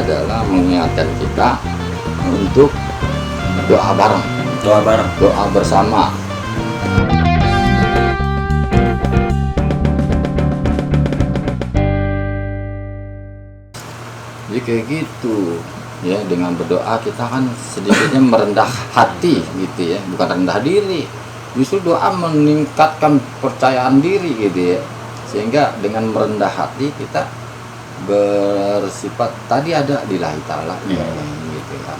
adalah mengingatkan kita untuk doa bareng, doa bersama. Jadi kayak gitu ya, dengan berdoa kita kan sedikitnya merendah hati gitu ya, bukan rendah diri, justru doa meningkatkan percayaan diri gitu ya, sehingga dengan merendah hati kita bersifat tadi ada lillahi ta'ala gitu kan.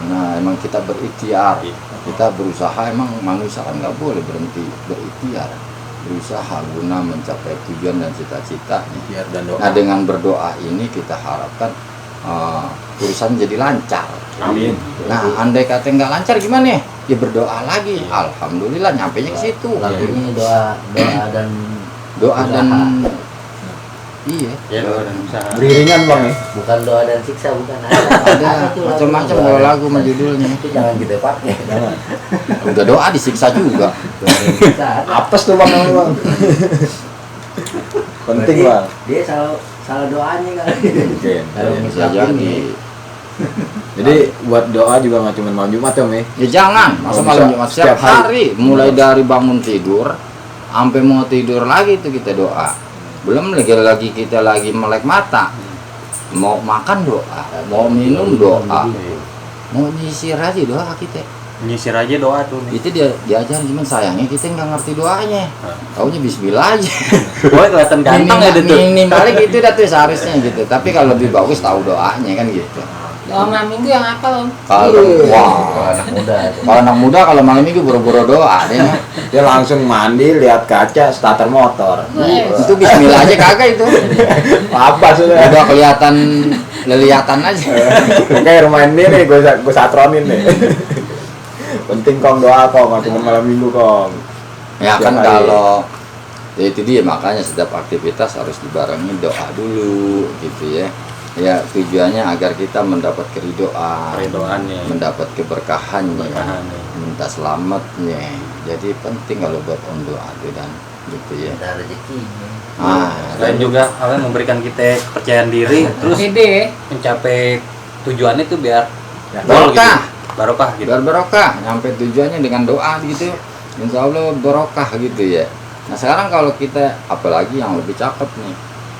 Nah emang kita berikhtiar, kita berusaha, emang manusia kan nggak boleh berhenti berikhtiar, berusaha guna mencapai tujuan dan cita-cita. Nah dengan berdoa ini kita harapkan urusan jadi lancar. Amin. Nah andai kata nggak lancar gimana? Ya berdoa lagi. Alhamdulillah nyampenya ke situ. Ini doa dan iya. Ya, doa dan usaha. Beriringan bang ya. bukan doa dan siksa, bukan Ada macam-macam kalau lagu sama judulnya. itu jangan kita pakai. Jangan. Udah doa disiksa juga. Apes tuh bang namanya bang. Penting Berarti bang. dia salah doanya kali. Oke. Kalau Bisa misalnya jadi. Jadi buat doa juga nggak cuma malam Jumat ya Mei. Ya jangan, masa Oh, malam bisa Jumat setiap setiap hari, mulai dari bangun tidur sampai mau tidur lagi itu kita doa. Belum lagi kita lagi melek mata, mau makan doa, mau minum doa, mau nyisir aja doa kita. Nyisir aja doa tuh nih. Itu dia diajar, cuman sayangnya kita nggak ngerti doanya. Taunya bismillah aja. Wah, kelihatan ganteng ya itu. Minimal gitu dah tuh seharusnya gitu. Tapi kalau lebih bagus tahu doanya kan gitu. Doa malam minggu yang apa, Om? Kalau anak muda itu. kalau anak muda kalau malam minggu buru-buru doa dia mah. Dia langsung mandi, lihat kaca, starter motor. Itu bismillah aja kagak itu. Apa sudah? Udah kelihatan leliatan aja. Kayak rumah ini nih, gue satronin nih. Penting kong doa kong, nggak cuma malam minggu kong. Ya kan Setiap hari. kalau ya itu dia, makanya setiap aktivitas harus dibarengi doa dulu gitu ya. Ya tujuannya agar kita mendapat Keridoannya. mendapat keberkahannya, Keberkahannya. minta selamatnya. Jadi penting kalau buat on doa itu dan gitu ya. Ada rezekinya. Selain juga Allah memberikan kita kepercayaan diri, terus Pede. mencapai tujuannya itu biar barokah, barokah gitu. biar barokah, nyampe tujuannya dengan doa gitu. Insya Allah barokah gitu ya. Nah sekarang kalau kita apalagi yang lebih cakep nih,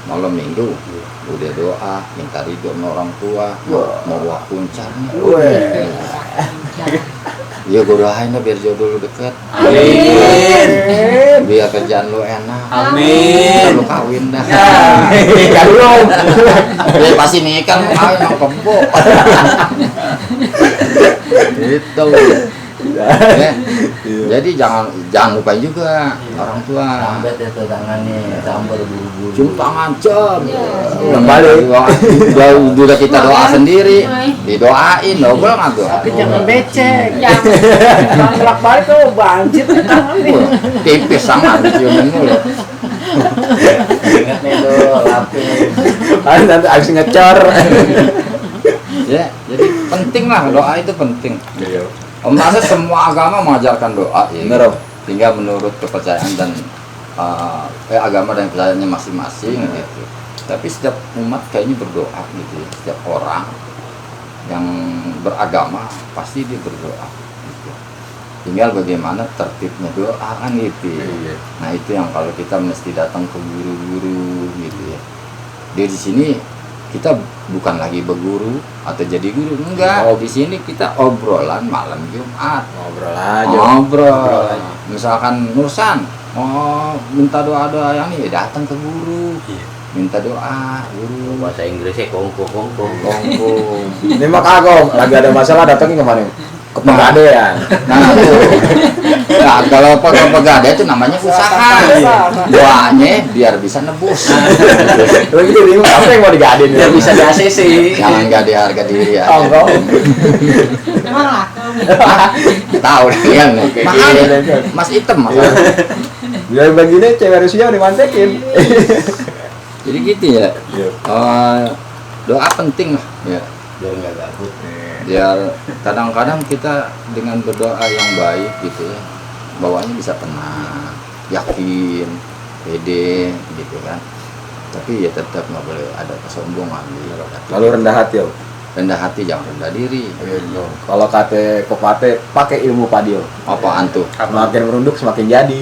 malam minggu udah doa, minta ridho sama orang tua, mau waktu nih. Ya gue doain lah biar jodoh lu deket, Amin. biar kerjaan lu enak, Amin. lu kawin dah. Nikah dulu. Ya pasti nikah mau kawin mau kebo. Itu. Ya. Jadi jangan lupain juga orang tua. Sambet itu tangannya, campur bulu-bulu. Cium tangan jam. Kembali. Udah kita doa sendiri, didoain double nggak tuh? Tapi jangan becek. Jangan bolak-balik tuh banjir tangan nih. Tipis sangat ciumin mulu. Ingat nih tuh, lapin. Nanti abis ngecor. Ya, jadi penting lah, doa itu penting. Om rasa semua agama mengajarkan doa ya. Bener, Om. Tinggal menurut kepercayaan dan agama dan kepercayaannya masing-masing gitu. Tapi setiap umat kayaknya berdoa gitu ya. Setiap orang yang beragama pasti dia berdoa gitu. Tinggal bagaimana tertibnya doa kan gitu. Nah itu yang kalau kita mesti datang ke guru-guru gitu ya. Di sini kita bukan lagi berguru atau jadi guru, enggak. Di sini kita obrolan malam Jumat. Ngobrol aja. Ngobrol. Misalkan Nursan mau minta doa-doa yang ini, datang ke guru. Minta doa, guru. Bahasa Inggrisnya kongko. Ini mah kagok, lagi ada masalah datangin kemana? Ke Pegadaian. Nah, tuh. Nah, kalau pegadaian itu namanya usaha. Doanya biar bisa nebus. Terus gitu bingung apa yang mau digadein? Biar bisa di ACC. Jangan gade harga diri ya. Kongko. Emang lah. Tahu kan. Mahal. Mas item mas. Biar begini cewek Rusia dimantekin. Jadi gitu ya. Doa penting lah ya. Biar nggak gabut. Biar kadang-kadang kita dengan berdoa yang baik gitu ya, bawaannya bisa tenang, yakin, pede gitu kan. Tapi ya tetap nggak boleh ada kesombongan gitu. Lalu rendah hati, Om. Rendah hati, jangan rendah diri. Kalau kate kokate pakai ilmu padio. Apaan tuh? Semakin merunduk semakin jadi.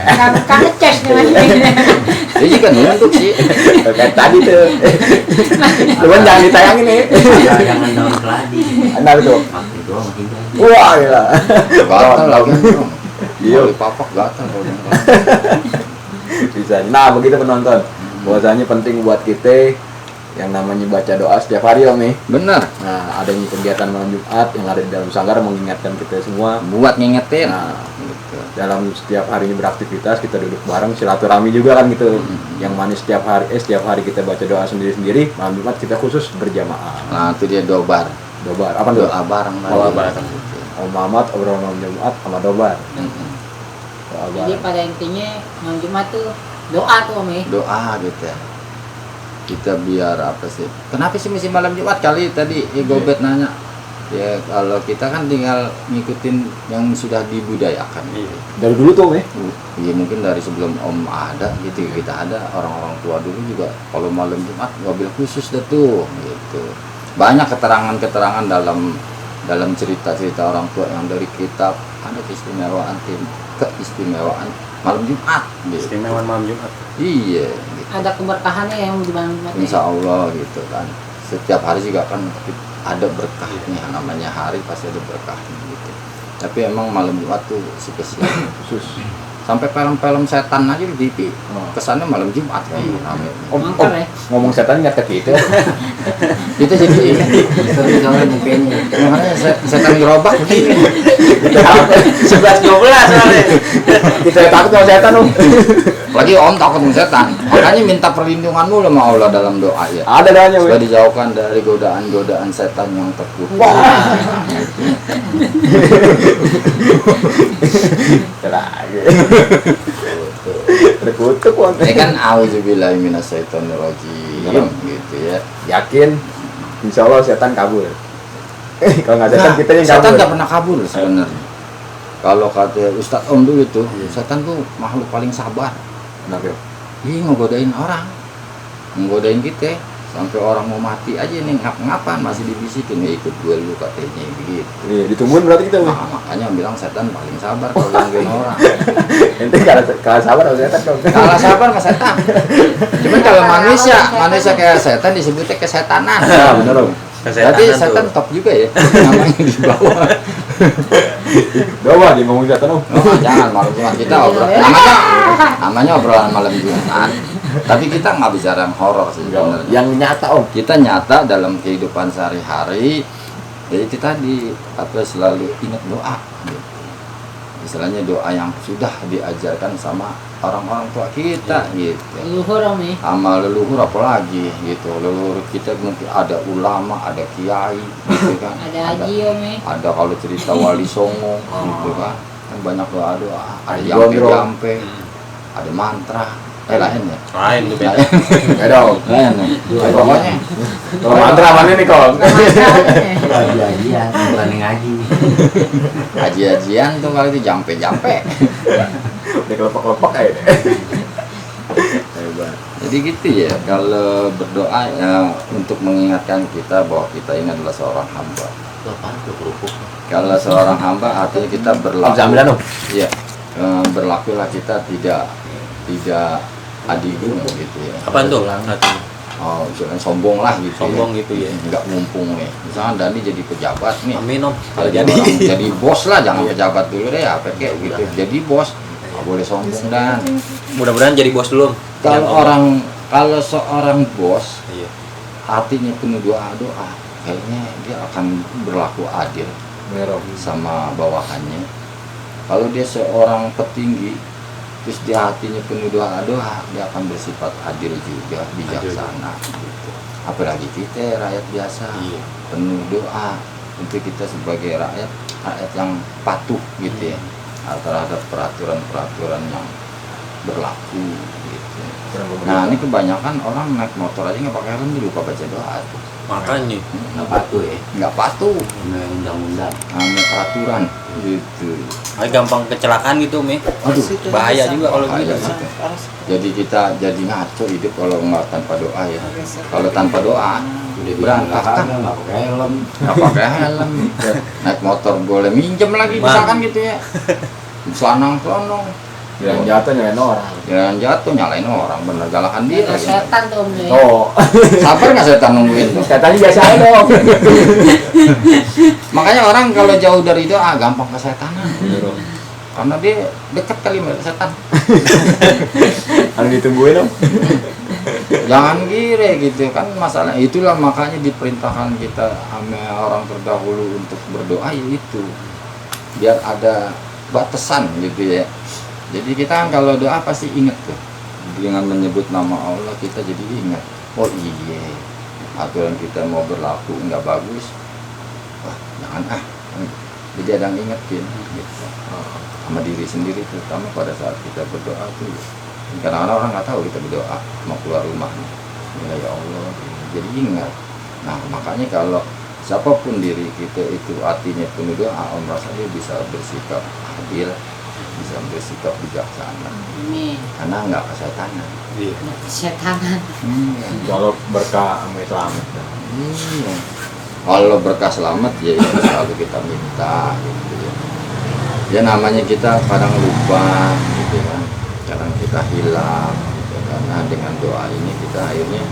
Kan ngecas nih. Jadi kan nunduk sih. Kayak tadi tuh. Cuman jangan ditayangin nih. Jangan daun keladi. Nah itu. Makin doang makin jadi. Wah, gila. Gatal lagi dong. Iya. Kalau papak gatal kalau dia. Bisa. Nah, begitu penonton. Bahwasanya penting buat kita yang namanya baca doa setiap hari, Om nih. Bener. Nah, adanya kegiatan malam Jumat yang ada di dalam sanggar mengingatkan kita semua. Buat ngingetin. Nah, Gitu. dalam setiap harinya beraktivitas kita duduk bareng, silaturahmi juga kan gitu. Yang manis setiap hari kita baca doa sendiri-sendiri, malam Jumat kita khusus berjamaah. Nah itu dia dobar. Dobar, apa tuh? Doa bareng. Doa bareng. Om Mamat obrolan malam Jumat sama dobar. Mm-mm. Doa Jadi bareng. pada intinya malam Jumat tuh doa tuh Om. Doa gitu ya. Kita biar apa sih? Kenapa sih mesti malam Jumat kali tadi Gobet nanya? Ya kalau kita kan tinggal ngikutin yang sudah dibudayakan. Iya. Dari dulu tuh, Om ya. Iya mungkin dari sebelum Om ada gitu kita ada orang-orang tua dulu juga kalau malam Jumat mobil khusus dah tuh gitu. Banyak keterangan-keterangan dalam cerita-cerita orang tua yang dari kitab ada keistimewaan malam Jumat gitu. Istimewaan malam Jumat. Iya gitu. Ada keberkahannya yang di malam Jumat. Insya Allah gitu kan. Setiap hari juga kan ada berkahnya, namanya hari pasti ada berkahnya gitu. Tapi emang malam Jumat tuh spesial Khusus. sampai film-film setan aja di TV Oh. kesannya malam Jumat kan rame. Om, ngomong setan ingat ke kita. Kita jadi Sering soalnya mukanya. makanya setan gerobak begini. 11-12 soalnya. Kita takut sama setan, Om. Lagi Om takut sama setan, makanya minta perlindunganmu sama Allah dalam doa ya. Ada doanya, Supaya Om. dijauhkan dari godaan-godaan setan yang terkutuk. Lagi. Terkutuk, Om. Ini kan auzubillahi minasyaitonirrajim gitu ya. Yakin insya Allah setan kabur. Kalau nggak setan Nah, kita yang setan kabur. nggak pernah kabur sebenarnya. Kalau kata Ustadz Om dulu tuh, setan tuh makhluk paling sabar. Kenapa? Dia ngegodain orang, ngegodain kita sampai orang mau mati aja nih ngap-ngapan masih dibisikin ya ikut gue lu katanya begitu. Iya, ditungguin berarti kita. Nah, makanya bilang setan paling sabar kalau gangguin orang. Ente kalau sabar sama setan dong. Kalah sabar sama setan. Cuman kalau manusia kayak setan disebutnya kesetanan. Nah, bener, Om. Berarti setan top juga ya namanya di bawah. Doa dia ngomong setan, Om. Oh, jangan malam Jumat kita obrol. Namanya obrolan malam Jumat. Tapi kita nggak bicara yang horor sih sebenarnya. Yang nyata, Om. Kita nyata dalam kehidupan sehari-hari. Ya itu tadi apa selalu ingat doa. Gitu. Istilahnya doa yang sudah diajarkan sama orang-orang tua kita gitu. Luhur Om ya. Sama leluhur apalagi gitu. Leluhur kita mungkin ada ulama, ada kiai gitu kan. Ada haji Om ya. Ada kalau cerita Wali Songo gitu kan. Kan banyak doa-doa, ada Gondrong. jampe-jampe, ada mantra, lain ya. Lain tuh beda. Beda, Om. Lain ya. Pokoknya Kalau mantra mana nih, Kong? Iya, bukan ngaji. haji-hajian tuh kali itu jampe-jampe. Udah kelepek-kelepek aja deh. Hebat. Jadi gitu ya, kalau berdoa ya, untuk mengingatkan kita bahwa kita ini adalah seorang hamba. Apaan tuh kerupuk? Kalau seorang hamba artinya kita Om, berlaku. sambilan, Om. Iya, berlakulah kita tidak adilu gitu ya. Apaan tuh? Artinya? Oh, jangan sombong lah gitu. Sombong gitu ya. Nggak mumpung nih. Misalnya Dani jadi pejabat nih. Amin Om. Kalau jadi jadi bos lah, jangan pejabat dulu deh, apa kayak gitu. Jadi bos, nggak boleh sombong dan Mudah-mudahan jadi bos dulu Om. kalau seorang bos Iya. hatinya penuh doa, kayaknya dia akan berlaku adil Bener, Om. sama bawahannya. Kalau dia seorang petinggi, terus dia hatinya penuh doa, dia akan bersifat adil juga, bijaksana. Gitu. Apalagi kita rakyat biasa, Iya. penuh doa. Untuk kita sebagai rakyat yang patuh gitu ya terhadap peraturan-peraturan yang berlaku gitu. Nah ini kebanyakan orang naik motor aja nggak pakai helm, lupa baca doa tuh. Makanya. Nggak patuh ya. nggak patuh Sama undang-undang. sama peraturan gitu. Gampang kecelakaan gitu, Mi. Aduh, Bahaya juga kalau bahaya gitu. gitu. Jadi kita jadi ngaco hidup kalau nggak tanpa doa ya. Kalau tanpa doa Udah berantakan. nggak pakai helm. Nggak pakai helm, naik motor boleh minjem lagi misalkan gitu ya. Selanang selonong, Yang jatuh nyalain orang. jangan jatuh nyalain orang, bener galakan diri. Ada setan tuh Om Nih. Oh, Sabar nggak setan nungguin tuh. katanya biasa aja dong. Makanya orang kalau jauh dari doa gampang kesetanan. Karena dia dekat kali sama setan. Harus ditungguin dong. Jangan gire gitu kan, masalah itulah makanya diperintahkan kita sama orang terdahulu untuk berdoa ya itu biar ada batasan gitu ya. Jadi kita kan kalau doa pasti ingat tuh dengan menyebut nama Allah, kita jadi ingat, oh iya aturan kita mau berlaku nggak bagus, wah jangan jadi ada yang ingetin gitu. Sama diri sendiri terutama pada saat kita berdoa tuh. Kadang-kadang orang nggak tahu kita berdoa mau keluar rumah, ya Allah, jadi ingat. Nah makanya kalau siapapun diri kita itu hatinya penuh doa, Om rasa dia bisa bersikap adil, bisa bersikap bijaksana, Ini karena nggak kesetanan. Iya. setanan. Kalau berkah sama selamat. Iya. Kalau berkah selamat ya itu selalu kita minta gitu ya. Ya namanya kita kadang lupa gitu kan. Kadang kita hilang gitu. Karena dengan doa ini kita akhirnya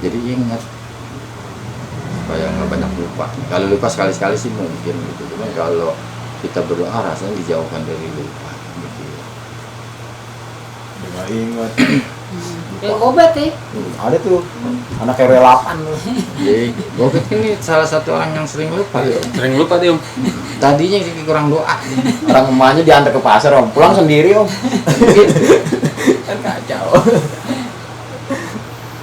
jadi ingat supaya nggak banyak lupa. Kalau lupa sekali-sekali sih mungkin gitu. Cuman kalau kita berdoa rasanya dijauhkan dari lupa gitu ya. Nggak ingat. Kayak obat ya. Ada tuh anak RW 8 tuh. Jadi Gobet ini salah satu orang yang sering lupa ya. Sering lupa dia, Om. Tadinya kurang doa. Orang emaknya diantar ke pasar om, pulang sendiri om. Kan kacau.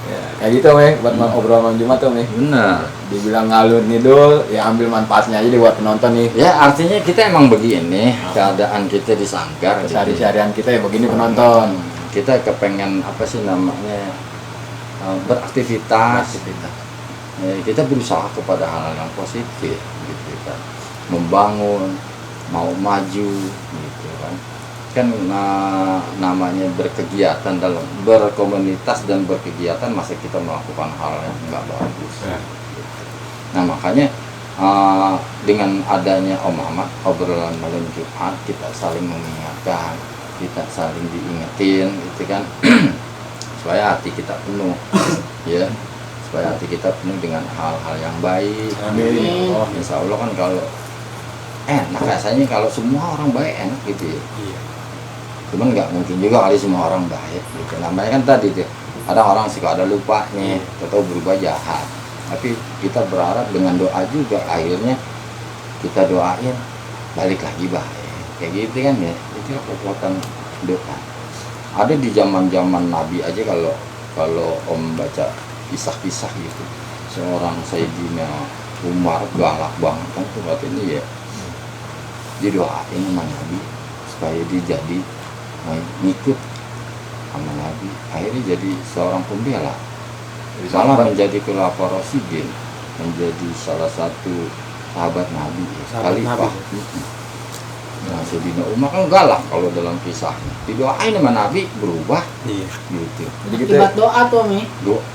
Ya, kayak gitu om ya, buat obrolan malam Jumat om ya. Benar. Dibilang ngalur ngidul, ya ambil manfaatnya aja deh buat penonton nih. Ya artinya kita emang begini, keadaan kita di Sanggar. Sehari-harian kita ya begini penonton. Kita kepengen apa sih namanya beraktivitas. Ya, kita berusaha kepada hal yang positif gitu kan, membangun, mau maju gitu kan namanya berkegiatan dalam berkomunitas dan berkegiatan masa kita melakukan hal yang nggak bagus. Gitu. Nah makanya dengan adanya Om Ahmad obrolan malam Jumat kita saling mengingatkan, kita saling diingetin gitu kan supaya hati kita penuh ya, supaya hati kita penuh dengan hal-hal yang baik. Amin. Oh, insya Allah kan kalau enak rasanya kalau semua orang baik enak gitu ya. Iya. Cuman nggak mungkin juga kali semua orang baik gitu. Namanya kan tadi tuh ada orang suka ada lupanya atau berubah jahat. Tapi kita berharap dengan doa juga akhirnya kita doain balik lagi baik. Kayak gitu kan ya. Itu kekuatan doa. Ada di zaman-zaman Nabi aja kalau Om baca kisah-kisah gitu. Seorang Sayyidina Umar galak banget kan tuh katanya ya. Didoain sama Nabi supaya dia jadi ngikut sama Nabi. Akhirnya jadi seorang pembela. Malah menjadi Khulafaur Rasyidin, menjadi salah satu sahabat Nabi, Sahabat khalifah. Nabi. Nah, Sayyidina Umar kan galak kalau dalam kisahnya. Didoain sama Nabi berubah Iya. gitu. Jadi kita Akibat doa tuh Mi.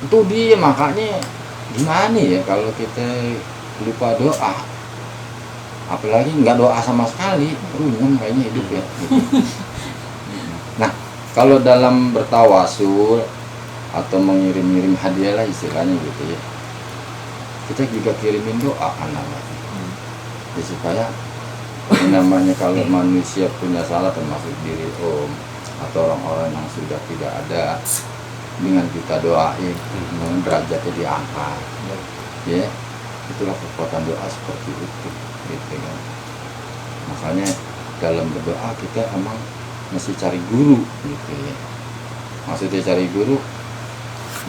Itu dia makanya gimana ya kalau kita lupa doa, apalagi nggak doa sama sekali, runyam kayaknya hidup ya. Gitu. Nah, kalau dalam bertawasul atau mengirim-ngirim hadiah lah istilahnya gitu ya, kita juga kirimin doa kan namanya. Ya, supaya namanya kalau manusia punya salah termasuk diri Om atau orang-orang yang sudah tidak ada, dengan kita doain derajatnya diangkat ya, itulah kekuatan doa seperti itu gitu kan. Makanya dalam berdoa kita emang mesti cari guru gitu ya, maksudnya cari guru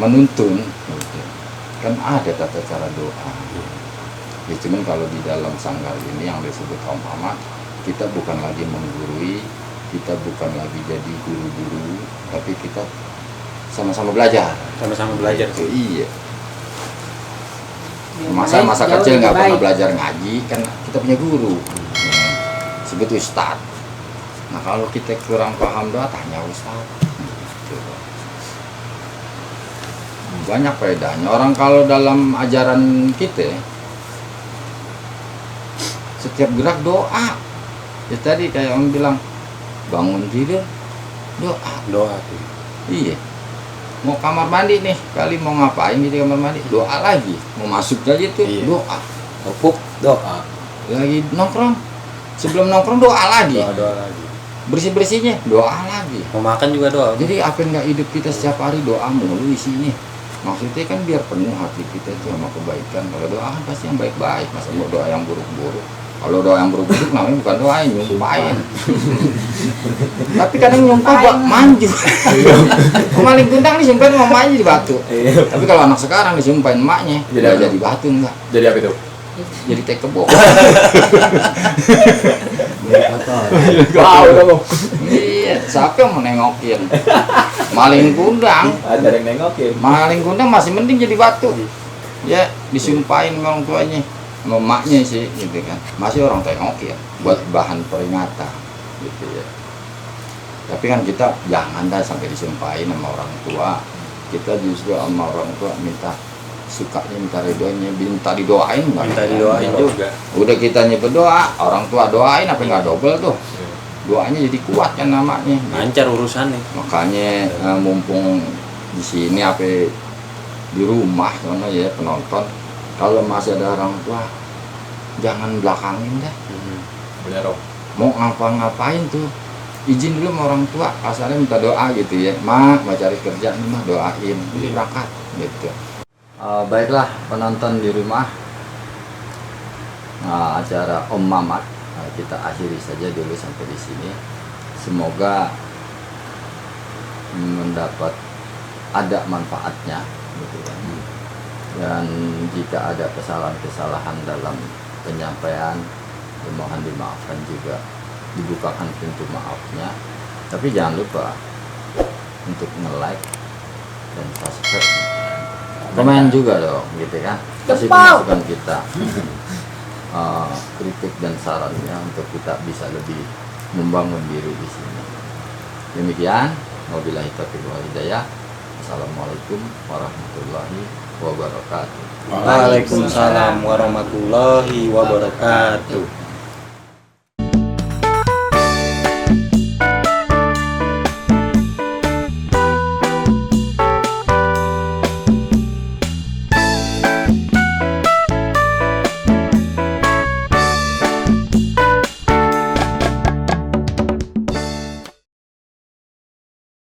menuntun gitu. Kan ada tata cara doa ya, cuman kalau di dalam sanggar ini yang disebut Om Ahmad, kita bukan lagi menggurui, kita bukan lagi jadi guru-guru, tapi kita sama-sama belajar. Sama-sama belajar Itu tuh. iya. Masa Jauh kecil lebih nggak pernah baik. belajar ngaji kan kita punya guru sebut ustad. Nah kalau kita kurang paham doa tanya ustad. Gitu. Banyak faedahnya orang kalau dalam ajaran kita setiap gerak doa. Ya tadi kayak orang bilang bangun tidur doa. tuh. Iya. Mau kamar mandi nih, kali mau ngapain di kamar mandi? Doa lagi. Mau masuk aja tuh Iya. doa. Pupuk doa. Lagi nongkrong. Sebelum nongkrong doa lagi. Doa lagi. Bersih-bersihnya doa lagi. Mau makan juga doa. Jadi apa yang nggak hidup kita setiap hari doa mulu isinya. Maksudnya kan biar penuh hati kita itu sama kebaikan. Kalau doa kan pasti yang baik-baik. Masa mau doa yang buruk-buruk. Kalau doa yang buruk-buruk namanya bukan doain, nyumpahin. Tapi kadang nyumpah buat manju. Maling kundang disumpahin sama emaknya di batu. Tapi kalau anak sekarang disumpahin emaknya, Jadi nggak apa? jadi batu enggak. Jadi apa itu? Jadi teh kebo. Wow, kamu. Iya, siapa yang mau nengokin? Maling kundang. Ada yang nengokin. Maling kundang masih mending jadi batu. Ya, disumpahin sama orang tuanya. Sama emaknya sih gitu kan. Masih orang tengokin buat bahan peringatan gitu ya. Tapi kan kita jangan dah sampai disumpahin sama orang tua. Kita justru sama orang tua minta sukanya, minta ridhonya, minta didoain nggak? Minta didoain juga. Udah kitanya berdoa, orang tua doain apa nggak double tuh? Doanya jadi kuat kan namanya. Lancar urusannya. Makanya mumpung di sini apa di rumah karena ya penonton, kalau masih ada orang tua jangan belakangin dah. Bener, Om. Mau ngapa-ngapain tuh izin dulu sama orang tua, asalnya minta doa gitu ya. Mak mau cari kerja nih mah doain, jadi berangkat gitu. Baiklah penonton di rumah, acara Om Mamat kita akhiri saja dulu sampai di sini. Semoga mendapat ada manfaatnya gitu kan. Dan jika ada kesalahan-kesalahan dalam penyampaian, mohon dimaafkan juga, dibukakan pintu maafnya. Tapi jangan lupa untuk nge-like dan subscribe, komen juga dong gitu kan, kasih Jempol. masukan kita, kritik dan sarannya untuk kita bisa lebih membangun diri di sini. Demikian, wabillahi taufiq wal hidayah. Assalamualaikum warahmatullahi wabarakatuh. Waalaikumsalam warahmatullahi wabarakatuh.